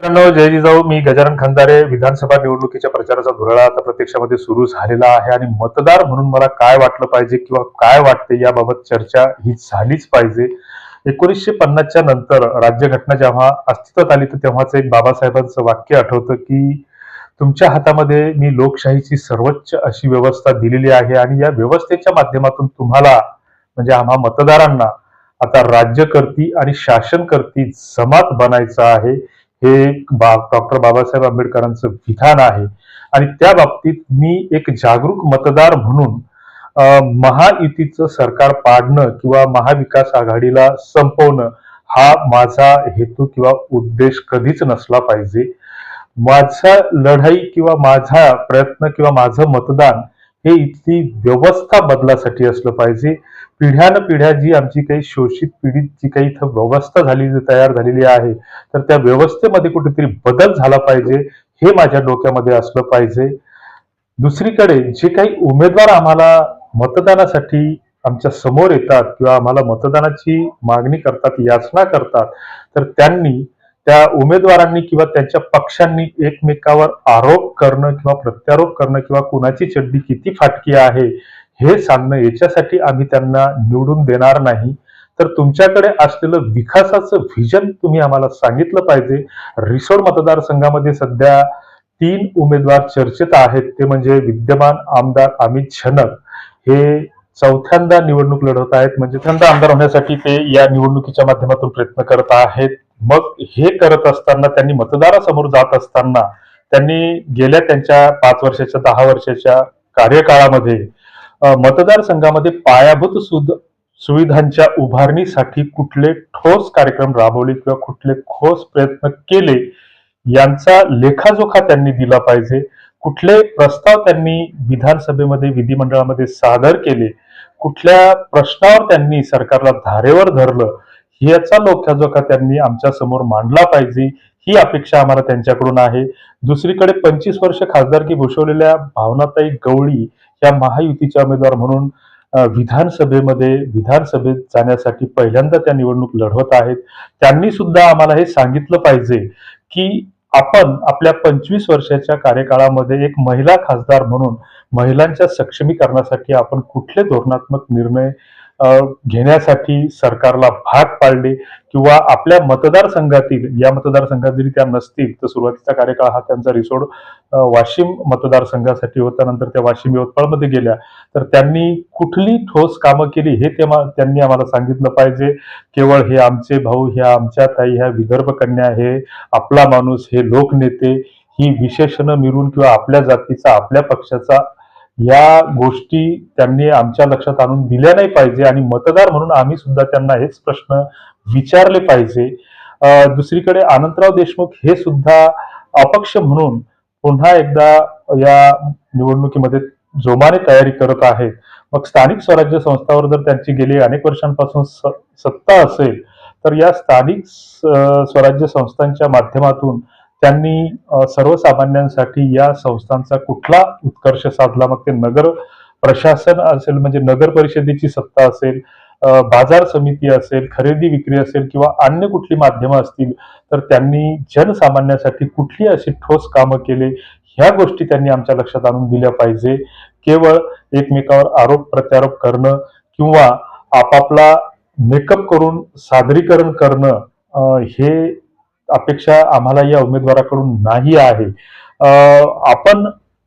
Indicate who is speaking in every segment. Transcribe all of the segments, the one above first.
Speaker 1: मित्रांनो, जय जिजाऊ. मी गजानन खंदारे. विधानसभा निवडणुकीच्या प्रचाराचा धुराळा आता प्रत्यक्षामध्ये सुरू झालेला आहे आणि मतदार म्हणून मला काय वाटलं पाहिजे किंवा काय वाटते याबाबत चर्चा ही झालीच पाहिजे. 1950च्या नंतर राज्यघटना जेव्हा अस्तित्वात आली तर तेव्हाच एक बाबासाहेबांचं वाक्य आठवतं की तुमच्या हातामध्ये मी लोकशाहीची सर्वोच्च अशी व्यवस्था दिलेली आहे आणि या व्यवस्थेच्या माध्यमातून तुम्हाला म्हणजे आम्हा मतदारांना आता राज्यकर्ती आणि शासनकर्ती जमात बनायचं आहे. हे डॉक्टर बाबासाहेब आंबेडकरांचं विधान आहे आणि त्या बाबतीत मी एक जागरूक मतदार म्हणून महायुतीचं सरकार पाडणं किंवा महाविकास आघाडीला संपवणं हा माझा हेतू किंवा उद्देश कधीच नसला पाहिजे. माझा लढाई किंवा माझा प्रयत्न किंवा माझं मतदान हे इथली व्यवस्था बदलासाठी असलं पाहिजे. पिढ्यानपिढ्या जी आमची काही शोषित पीडित जी काही इथं व्यवस्था तयार झालेली आहे तर त्या व्यवस्थेमध्ये कुठेतरी बदल झाला पाहिजे हे माझ्या डोक्यामध्ये असलं पाहिजे. दुसरीकडे जे काही उमेदवार आम्हाला मतदानासाठी आमच्या समोर येतात किंवा आम्हाला मतदानाची मागणी करतात, याचना करतात, तर त्यांनी त्या उमेदवारांनी किंवा त्यांच्या पक्षांनी एकमेकावर आरोप करणं किंवा प्रत्यारोप करणं किंवा कुणाची चड्डी किती फाटकी आहे हे सांगणं, याच्यासाठी आम्ही त्यांना निवडून देणार नाही. तर तुमच्याकडे असलेलं विकासाचं व्हिजन तुम्ही आम्हाला सांगितलं पाहिजे. रिसोड मतदारसंघामध्ये सध्या 3 उमेदवार चर्चेत आहेत. ते म्हणजे विद्यमान आमदार अमित झनक हे चौथ्यांदा निवडणूक लढवत आहेत. म्हणजे चौथ्यांदा आमदार होण्यासाठी ते या निवडणुकीच्या माध्यमातून प्रयत्न करत आहेत. मग हे करत असताना त्यांनी मतदारासमोर जात असताना त्यांनी गेल्या त्यांच्या 5 वर्षाच्या 10 वर्षाच्या कार्यकाळामध्ये मतदारसंघामध्ये पायाभूत सुविधांच्या उभारणीसाठी कुठले ठोस कार्यक्रम राबवले किंवा कुठले ठोस प्रयत्न केले यांचा लेखाजोखा त्यांनी दिला पाहिजे. कुठले प्रस्ताव त्यांनी विधानसभेमध्ये विधिमंडळामध्ये सादर केले, कुठल्या प्रश्नावर त्यांनी सरकारला धारेवर धरलं, याचा लेखाजोखा त्यांनी आमच्या समोर मांडला पाहिजे. ही अपेक्षा आम्हाला त्यांच्याकडून आहे. दुसरीकडे 25 वर्ष खासदारकी भूषवलेल्या भावनाताई गवळी या महायुतीच्या उमेदवार म्हणून विधानसभेत जाण्यासाठी पहिल्यांदा त्या निवडणूक लढवत आहेत. त्यांनी सुद्धा आम्हाला हे सांगितलं पाहिजे की आपण आपल्या 25 वर्षाच्या कार्यकाळामध्ये एक महिला खासदार म्हणून महिलांच्या सक्षमीकरणासाठी आपण कुठले धोरणात्मक निर्णय घेण्यासाठी सरकारला भाग पाडले किंवा आपल्या मतदारसंघातील, या मतदारसंघात जरी त्या नसतील तर सुरुवातीचा कार्यकाळ हा त्यांचा रिसोड वाशिम मतदारसंघासाठी होता, नंतर त्या वाशिम यवतमाळमध्ये गेल्या, तर त्यांनी कुठली ठोस कामं केली हे त्यांनी आम्हाला सांगितलं पाहिजे. केवळ हे आमचे भाऊ, ह्या आमच्या ताई, ह्या विदर्भ कन्या, हे आपला माणूस, हे लोकनेते, ही विशेषणं मिळून किंवा आपल्या जातीचा, आपल्या पक्षाचा, या गोष्टी त्यांनी आमच्या लक्षात आणून दिल्या नाही पाहिजे आणि मतदार म्हणून आम्ही सुद्धा त्यांना हेच प्रश्न विचारले पाहिजे. दुसरीकडे अनंतराव देशमुख हे सुद्धा अपक्ष म्हणून पुन्हा एकदा या निवडणुकीमध्ये जोमाने तयारी करत आहेत. मग स्थानिक स्वराज्य संस्थावर जर त्यांची गेली अनेक वर्षांपासून सत्ता असेल तर या स्थानिक स्वराज्य संस्थांच्या माध्यमातून त्यांनी सर्वसामान्यांसाठी या संस्थांचा कुठला उत्कर्ष साधला, मग ते नगर प्रशासन असेल, म्हणजे नगर परिषदेची सत्ता असेल, बाजार समिती असेल, खरेदी विक्री असेल किंवा अन्य कुठली माध्यमं असतील, तर त्यांनी जनसामान्यासाठी कुठली अशी ठोस कामं केले, ह्या गोष्टी त्यांनी आमच्या लक्षात आणून दिल्या पाहिजे. केवळ एकमेकावर आरोप प्रत्यारोप करणं किंवा आपापला मेकअप करून सादरीकरण करणं हे अपेक्षा आम्हाला या उमेदवाराकडून नाही आहे. आपण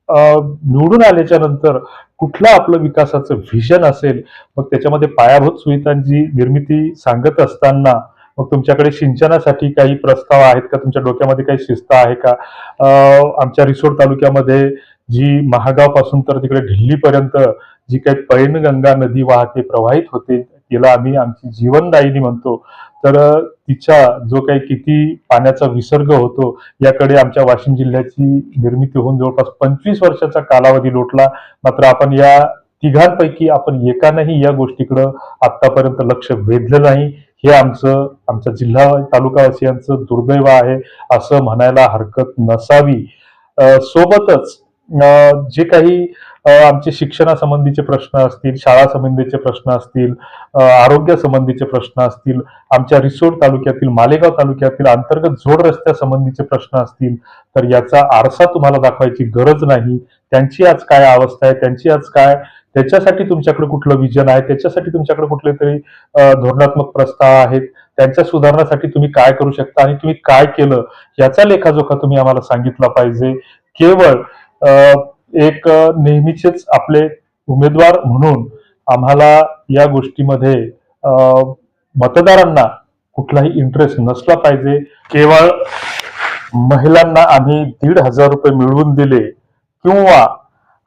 Speaker 1: निवडून आल्याच्या नंतर कुठलं आपलं विकासाचं व्हिजन असेल, मग त्याच्यामध्ये पायाभूत सुविधांची निर्मिती सांगत असताना मग तुमच्याकडे सिंचनासाठी काही प्रस्ताव आहेत का, तुमच्या डोक्यामध्ये काही शिस्त आहे का? आमच्या रिसोड तालुक्यामध्ये जी महागाव पासून तर तिकडे ढिल्लीपर्यंत जी काही पैनगंगा नदी वाहते, प्रवाहित होते, तिला आम्ही आमची जीवनदायिनी म्हणतो, तर तिचा जो काही किती पाण्याचा विसर्ग होतो याकडे आमच्या वाशिम जिल्ह्याची निर्मिती होऊन जवळपास 25 वर्षाचा कालावधी लोटला. मात्र आपण या तिघांपैकी आपण एकानंही या गोष्टीकडे आतापर्यंत लक्ष वेधलं नाही. हे आमच्या जिल्हा तालुकावासियांचं दुर्दैव आहे असं म्हणायला हरकत नसावी. सोबतच जे काही आमचे शिक्षणासंबंधीचे प्रश्न असतील, शाळा संबंधीचे प्रश्न असतील, आरोग्य संबंधीचे प्रश्न असतील, आमच्या रिसोड तालुक्यातील, मालेगाव तालुक्यातील अंतर्गत जोड रस्त्यासंबंधीचे प्रश्न असतील, तर याचा आरसा तुम्हाला दाखवायची गरज नाही. त्यांची आज काय अवस्था आहे, त्यांची आज काय, त्याच्यासाठी तुमच्याकडे कुठलं विजन आहे, त्याच्यासाठी तुमच्याकडे कुठले तरी धोरणात्मक प्रस्ताव आहेत, त्यांच्या सुधारण्यासाठी तुम्ही काय करू शकता आणि तुम्ही काय केलं याचा लेखाजोखा तुम्ही आम्हाला सांगितला पाहिजे. केवळ एक नेहमीचेच आपले उमेदवार म्हणून आम्हाला या गोष्टीमध्ये मतदारांना कुठलाही इंटरेस्ट नसला पाहिजे. केवळ महिलांना आम्ही 1,500 रुपये मिळवून दिले किंवा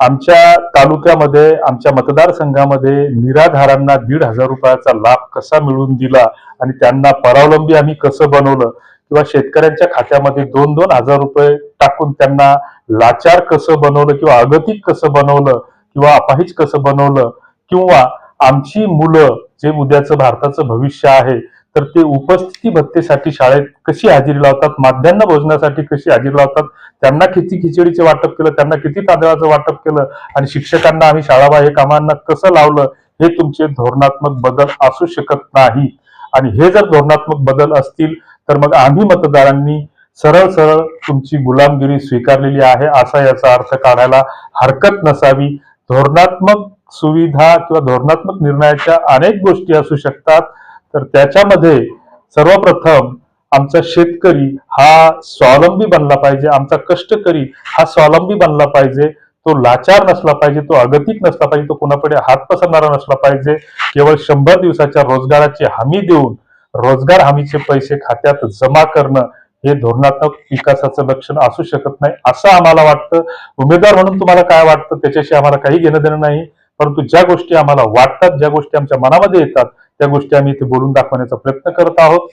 Speaker 1: आमच्या तालुक्यामध्ये, आमच्या मतदारसंघामध्ये निराधारांना 1,500 रुपयाचा लाभ कसा मिळवून दिला आणि त्यांना परावलंबी आम्ही कसं बनवलं, किंवा शेतकऱ्यांच्या खात्यामध्ये 2-2 हजार रुपये टाकून त्यांना लाचार कसं बनवलं, किंवा अगतिक कसं बनवलं, किंवा अपाहिज कसं बनवलं, किंवा आमची मुलं जे उद्याचं भारताचं भविष्य आहे तर ते उपस्थिती भत्तेसाठी शाळेत कशी हजेरी लावतात, माध्यान्ह भोजनासाठी कशी हजेरी लावतात, त्यांना किती खिचडीचे वाटप केलं, त्यांना किती तांदळाचं वाटप केलं, आणि शिक्षकांना आम्ही शाळाबाह्य कामांना कसं लावलं, हे तुमचे धोरणात्मक बदल असू शकत नाही. आणि हे जर धोरणात्मक बदल असतील तर मग आम्ही मतदारांनी सरळ सरळ तुमची गुलामगिरी स्वीकारलेली आहे असा याचा अर्थ काढायला हरकत नसावी. धोरणात्मक सुविधा किंवा धोरणात्मक निर्णयाच्या अनेक गोष्टी असू शकतात, तर त्याच्यामध्ये सर्वप्रथम आमचा शेतकरी हा स्वावलंबी बनला पाहिजे, आमचा कष्टकरी हा स्वावलंबी बनला पाहिजे, तो लाचार नसला पाहिजे, तो अगतिक नसला पाहिजे, तो कोणाकडे हात पसरणारा नसला पाहिजे. केवळ 100 दिवसाच्या रोजगाराची हमी देऊन रोजगार हमीचे पैसे खात्यात जमा करणं हे धोरणात्मक विकासाचं लक्षण असू शकत नाही असं आम्हाला वाटतं. उमेदवार म्हणून तुम्हाला काय वाटतं त्याच्याशी आम्हाला काही घेणं देणं नाही, परंतु ज्या गोष्टी आम्हाला वाटतात, ज्या गोष्टी आमच्या मनामध्ये येतात, त्या गोष्टी आम्ही इथे बोलून दाखवण्याचा प्रयत्न करत आहोत.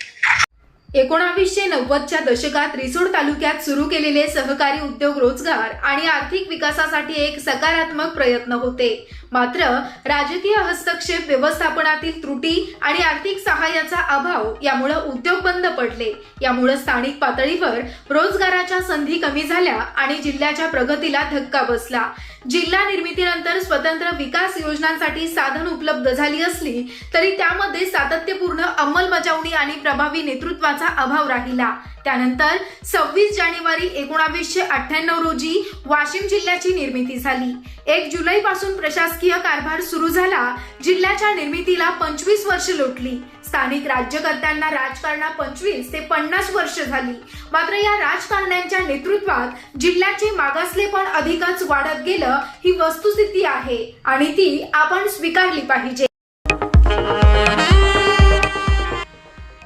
Speaker 2: 1990च्या दशकात रिसोड तालुक्यात सुरू केलेले सहकारी उद्योग, रोजगार आणि आर्थिक विकासासाठी एक सकारात्मक प्रयत्न होते. मात्र राजकीय हस्तक्षेप, व्यवस्थापनातील त्रुटी आणि आर्थिक सहाय्याचा अभाव यामुळे उद्योग बंद पडले. यामुळे स्थानिक पातळीवर रोजगाराच्या संधी कमी झाल्या आणि जिल्ह्याच्या प्रगतीला धक्का बसला. जिल्हा निर्मितीनंतर स्वतंत्र विकास योजनांसाठी साधन उपलब्ध झाली असली तरी त्यामध्ये सातत्यपूर्ण अंमलबजावणी आणि प्रभावी नेतृत्वाचा अभाव राहिला. त्यानंतर 26 जानेवारी 1998 रोजी वाशिम जिल्ह्याची निर्मिती झाली. 1 जुलै पासून प्रशासकीय कारभार सुरू झाला. जिल्ह्याच्या निर्मितीला 25 वर्ष लोटली. स्थानिक राज्यकर्त्यांना राजकारणात 25 ते 50 वर्ष झाली. मात्र या राजकारण्यांच्या नेतृत्वात जिल्ह्याचे मागासलेपण अधिकच वाढत गेलं ही वस्तुस्थिती आहे आणि ती आपण स्वीकारली पाहिजे.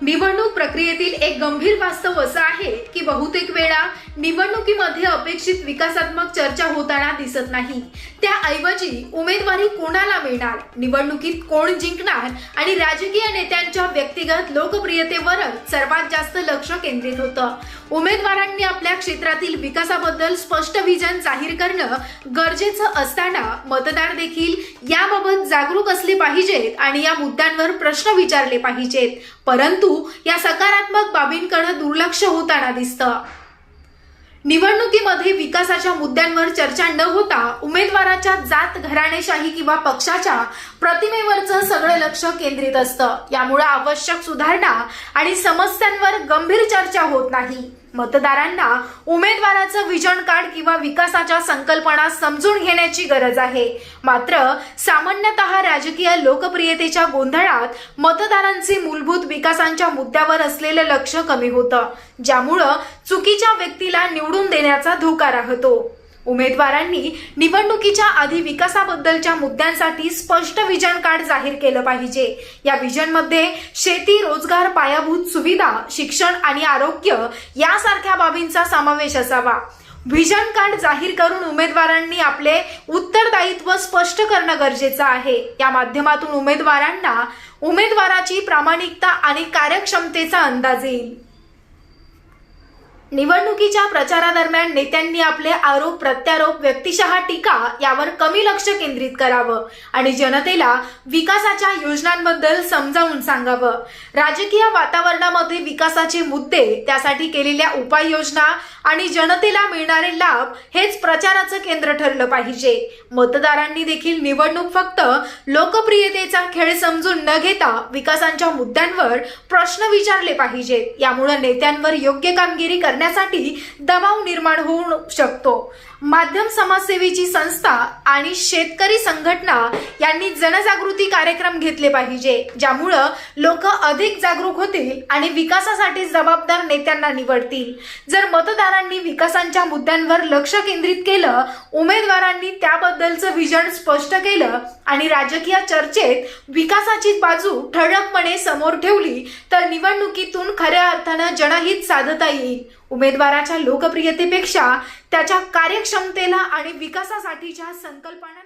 Speaker 2: निवडणूक प्रक्रियेतील एक गंभीर वास्तव असं आहे की बहुतेक वेळा निवडणुकीमध्ये अपेक्षित विकासात्मक चर्चा होताना दिसत नाही. त्याऐवजी उमेदवारी कोणाला मिळणार, निवडणुकीत कोण जिंकणार आणि राजकीय नेत्यांच्या व्यक्तिगत लोकप्रियतेवरच सर्वात जास्त लक्ष केंद्रित होतं. उमेदवारांनी आपल्या क्षेत्रातील विकासाबद्दल स्पष्ट विजन जाहीर करणं गरजेचं असताना मतदार देखील याबाबत जागरूक असले पाहिजेत आणि या मुद्द्यांवर प्रश्न विचारले पाहिजेत. परंतु या सकारात्मक बाबींकडे दुर्लक्ष होताना दिसतं. निवडणुकीमध्ये विकासाच्या मुद्द्यांवर चर्चा न होता उमेदवाराच्या जात, घराणेशाही किंवा पक्षाच्या प्रतिमेवरचं सगळं लक्ष केंद्रित असतं. यामुळे आवश्यक सुधारणा आणि समस्यांवर गंभीर चर्चा होत नाही. मतदारांना उमेदवाराचं विजन कार्ड किंवा विकासाच्या संकल्पना समजून घेण्याची गरज आहे. मात्र सामान्यतः राजकीय लोकप्रियतेच्या गोंधळात मतदारांचे मूलभूत विकासांच्या मुद्द्यावर असलेलं लक्ष कमी होतं, ज्यामुळं चुकीच्या व्यक्तीला निवडून देण्याचा धोका राहतो. उमेदवारांनी निवडणुकीच्या आधी विकासाबद्दलच्या मुद्द्यांसाठी स्पष्ट विजन कार्ड जाहीर केलं पाहिजे. या विजनमध्ये शेती, रोजगार, पायाभूत सुविधा, शिक्षण आणि आरोग्य यासारख्या बाबींचा समावेश असावा. विजन कार्ड जाहीर करून उमेदवारांनी आपले उत्तरदायित्व स्पष्ट करणं गरजेचं आहे. या माध्यमातून उमेदवारांना उमेदवाराची प्रामाणिकता आणि कार्यक्षमतेचा अंदाज येईल. निवडणुकीच्या प्रचारादरम्यान नेत्यांनी आपले आरोप प्रत्यारोप व्यक्तिशः टीका यावर कमी लक्ष केंद्रित करावं आणि जनतेला विकासाच्या योजनांबद्दल समजावून सांगावं। राजकीय वातावरणामध्ये विकासाचे मुद्दे, त्यासाठी केलेल्या उपाययोजना आणि जनतेला मिळणारे लाभ हेच प्रचाराचं केंद्र ठरलं पाहिजे। मतदारांनी देखील निवडणूक फक्त लोकप्रियतेचा खेळ समजून न घेता विकासाच्या मुद्द्यांवर प्रश्न विचारले पाहिजेत। यामुळे नेत्यांवर योग्य कामगिरी करण्यासाठी दबाव निर्माण होऊ शकतो। माध्यम समाजसेवेची संस्था आणि शेतकरी संघटना यांनी जनजागृती कार्यक्रम घेतले पाहिजे, ज्यामुळे लोक अधिक जागरूक होतील आणि विकासासाठी जबाबदार नेत्यांना निवडतील। जर मतदारांनी विकासाच्या मुद्द्यांवर लक्ष केंद्रित केलं, उमेदवारांनी त्याबद्दलचं विजन स्पष्ट केलं आणि राजकीय चर्चेत विकासाची बाजू ठळकपणे समोर ठेवली तर निवडणुकीतून खऱ्या अर्थानं जनहित साधता येईल। उमेदवाराच्या लोकप्रियतेपेक्षा त्याच्या कार्यक्षमतेला आणि विकासासाठीच्या संकल्पना